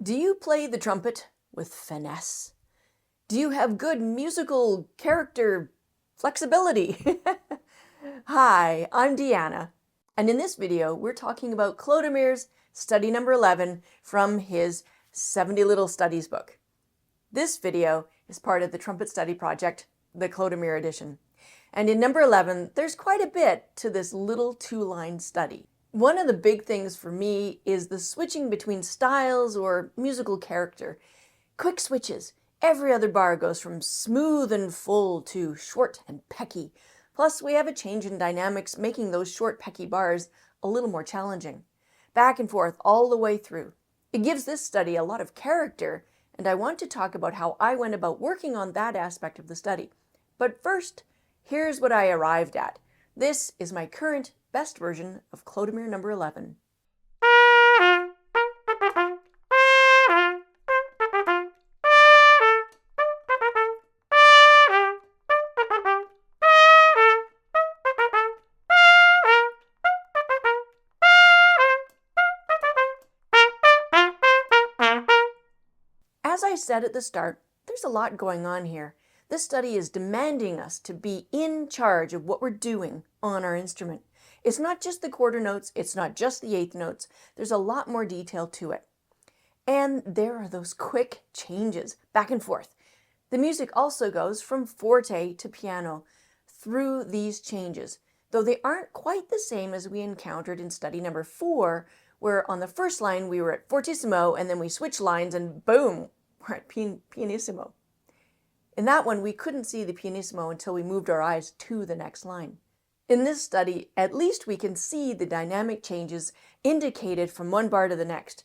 Do you play the trumpet with finesse? Do you have good musical character flexibility? Hi, I'm Deanna, and in this video we're talking about Clodomir's study number 11 from his 70 Little Studies book. This video is part of the Trumpet Study Project, the Clodomir edition. And in number 11, there's quite a bit to this little two-line study. One of the big things for me is the switching between styles or musical character. Quick switches. Every other bar goes from smooth and full to short and pecky. Plus, we have a change in dynamics, making those short, pecky bars a little more challenging. Back and forth all the way through. It gives this study a lot of character, and I want to talk about how I went about working on that aspect of the study. But first, here's what I arrived at. This is my current best version of Clodomir number 11. As I said at the start, there's a lot going on here. This study is demanding us to be in charge of what we're doing on our instrument. It's not just the quarter notes, it's not just the eighth notes, there's a lot more detail to it. And there are those quick changes, back and forth. The music also goes from forte to piano through these changes, though they aren't quite the same as we encountered in study number 4, where on the first line we were at fortissimo and then we switched lines and boom, we're at pianissimo. In that one, we couldn't see the pianissimo until we moved our eyes to the next line. In this study, at least we can see the dynamic changes indicated from one bar to the next.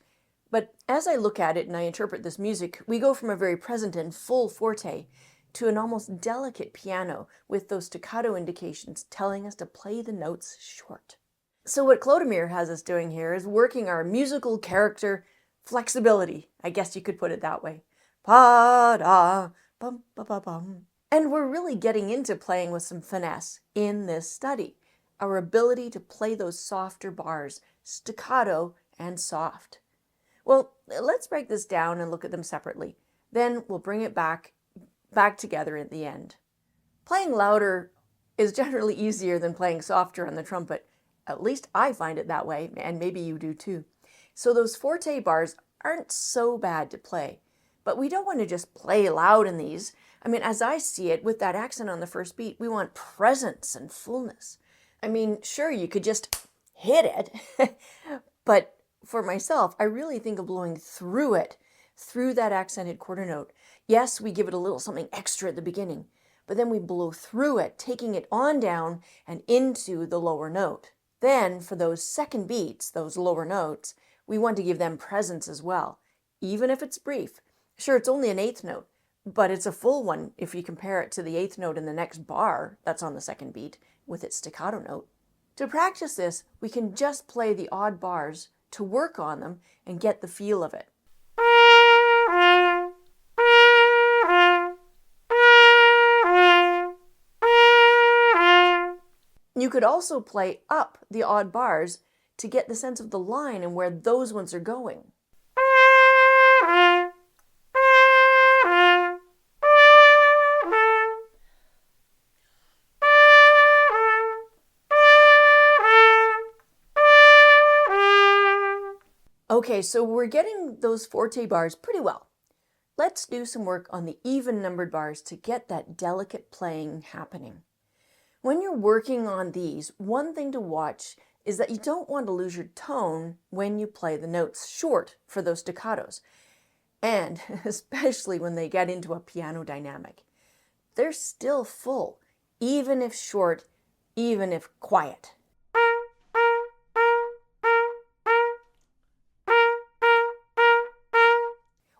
But as I look at it and I interpret this music, we go from a very present and full forte to an almost delicate piano with those staccato indications telling us to play the notes short. So what Clodomir has us doing here is working our musical character flexibility. I guess you could put it that way. Pa-da, bum, ba, ba, bum. And we're really getting into playing with some finesse in this study. Our ability to play those softer bars, staccato and soft. Well, let's break this down and look at them separately. Then we'll bring it back together at the end. Playing louder is generally easier than playing softer on the trumpet. At least I find it that way, and maybe you do too. So those forte bars aren't so bad to play. But we don't want to just play loud in these. I mean, as I see it, with that accent on the first beat, we want presence and fullness. I mean, sure, you could just hit it. But for myself, I really think of blowing through it, through that accented quarter note. Yes, we give it a little something extra at the beginning, but then we blow through it, taking it on down and into the lower note. Then for those second beats, those lower notes, we want to give them presence as well, even if it's brief. Sure, it's only an eighth note, but it's a full one if you compare it to the eighth note in the next bar that's on the second beat with its staccato note. To practice this, we can just play the odd bars to work on them and get the feel of it. You could also play up the odd bars to get the sense of the line and where those ones are going. Okay, so we're getting those forte bars pretty well. Let's do some work on the even numbered bars to get that delicate playing happening. When you're working on these, one thing to watch is that you don't want to lose your tone when you play the notes short for those staccatos, and especially when they get into a piano dynamic. They're still full, even if short, even if quiet.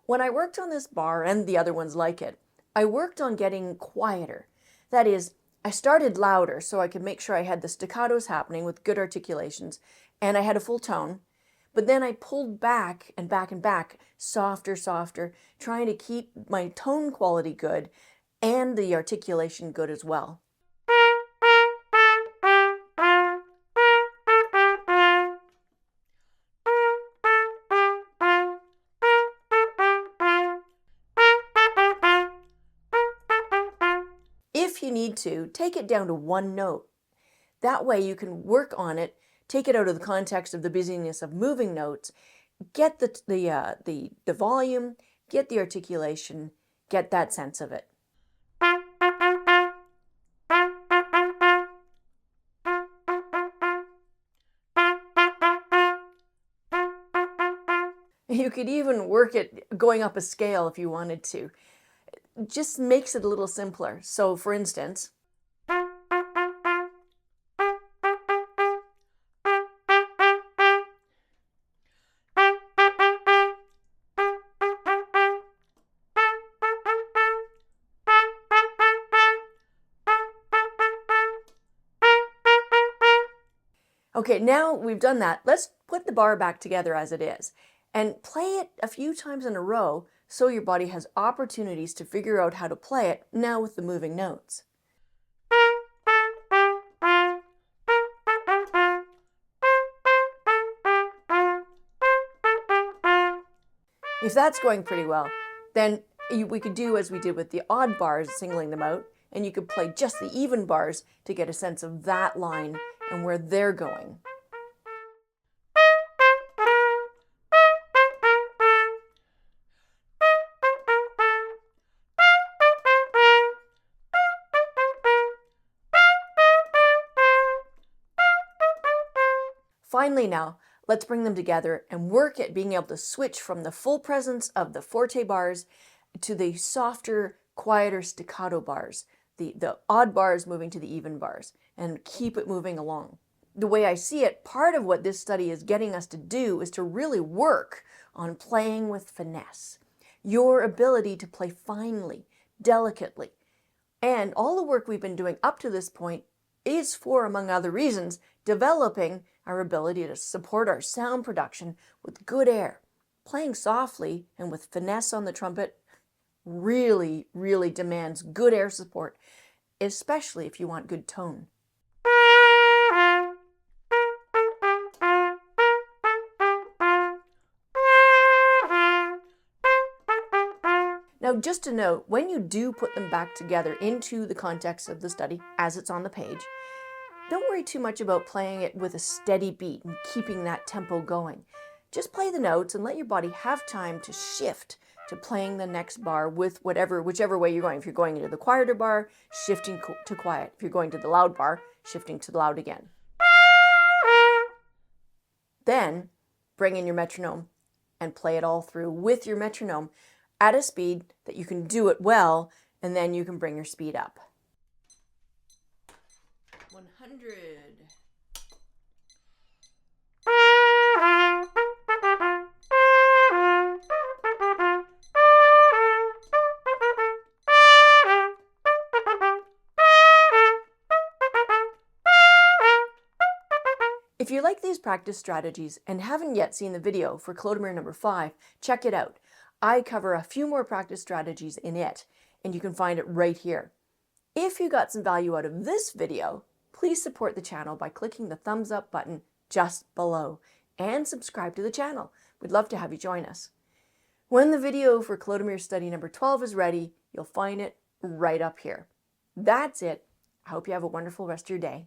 When I worked on this bar and the other ones like it, I worked on getting quieter. That is, I started louder so I could make sure I had the staccatos happening with good articulations and I had a full tone, but then I pulled back and back and back, softer, softer, trying to keep my tone quality good and the articulation good as well. If you need to, take it down to one note. That way you can work on it, take it out of the context of the busyness of moving notes, get the volume, get the articulation, get that sense of it. You could even work it going up a scale if you wanted to. It just makes it a little simpler. So for instance, okay, now we've done that. Let's put the bar back together as it is and play it a few times in a row so your body has opportunities to figure out how to play it now with the moving notes. If that's going pretty well, then we could do as we did with the odd bars, singling them out, and you could play just the even bars to get a sense of that line and where they're going. Finally now, let's bring them together and work at being able to switch from the full presence of the forte bars to the softer, quieter staccato bars, the odd bars moving to the even bars, and keep it moving along. The way I see it, part of what this study is getting us to do is to really work on playing with finesse, your ability to play finely, delicately. And all the work we've been doing up to this point is for, among other reasons, developing our ability to support our sound production with good air. Playing softly and with finesse on the trumpet really, really demands good air support, especially if you want good tone. Now, just to note, when you do put them back together into the context of the study, as it's on the page, don't worry too much about playing it with a steady beat and keeping that tempo going. Just play the notes and let your body have time to shift to playing the next bar with whichever way you're going. If you're going into the quieter bar, shifting to quiet. If you're going to the loud bar, shifting to the loud again. Then bring in your metronome and play it all through with your metronome at a speed that you can do it well, and then you can bring your speed up. 100. If you like these practice strategies and haven't yet seen the video for Clodomir number 5, check it out. I cover a few more practice strategies in it, and you can find it right here. If you got some value out of this video, please support the channel by clicking the thumbs up button just below and subscribe to the channel. We'd love to have you join us. When the video for Clodomir Study number 12 is ready, you'll find it right up here. That's it. I hope you have a wonderful rest of your day.